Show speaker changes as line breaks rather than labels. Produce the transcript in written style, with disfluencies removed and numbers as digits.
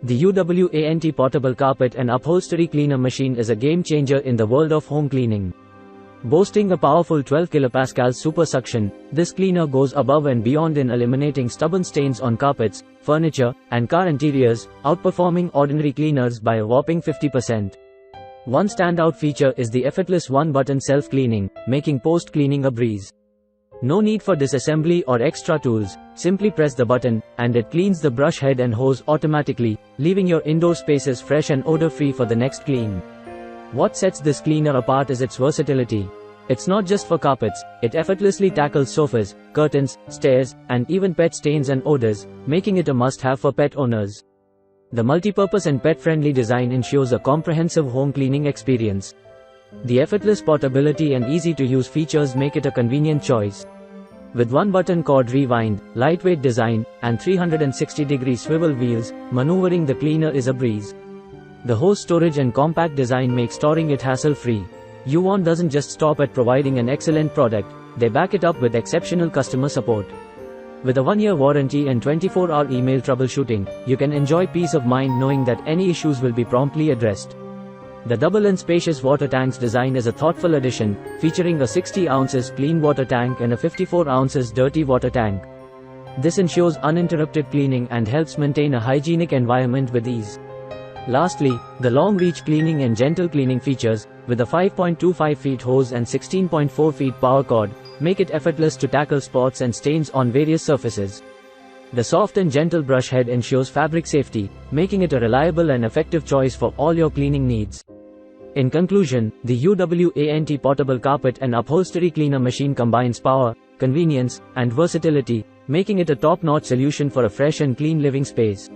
The UWANT portable carpet and upholstery cleaner machine is a game changer in the world of home cleaning. Boasting a powerful 12 kPa super suction, this cleaner goes above and beyond in eliminating stubborn stains on carpets, furniture, and car interiors, outperforming ordinary cleaners by a whopping 50%. One standout feature is the effortless one-button self-cleaning, making post-cleaning a breeze. No need for disassembly or extra tools, simply press the button, and it cleans the brush head and hose automatically, leaving your indoor spaces fresh and odor-free for the next clean. What sets this cleaner apart is its versatility. It's not just for carpets, it effortlessly tackles sofas, curtains, stairs, and even pet stains and odors, making it a must-have for pet owners. The multi-purpose and pet-friendly design ensures a comprehensive home cleaning experience. The effortless portability and easy-to-use features make it a convenient choice. With one-button cord rewind, lightweight design, and 360-degree swivel wheels, maneuvering the cleaner is a breeze. The hose storage and compact design make storing it hassle-free. UWANT doesn't just stop at providing an excellent product, they back it up with exceptional customer support. With a 1-year warranty and 24-hour email troubleshooting, you can enjoy peace of mind knowing that any issues will be promptly addressed. The double and spacious water tank's design is a thoughtful addition, featuring a 60 ounces clean water tank and a 54 ounces dirty water tank. This ensures uninterrupted cleaning and helps maintain a hygienic environment with ease. Lastly, the long-reach cleaning and gentle cleaning features, with a 5.25 feet hose and 16.4 feet power cord, make it effortless to tackle spots and stains on various surfaces. The soft and gentle brush head ensures fabric safety, making it a reliable and effective choice for all your cleaning needs. In conclusion, the UWANT portable carpet and upholstery cleaner machine combines power, convenience, and versatility, making it a top-notch solution for a fresh and clean living space.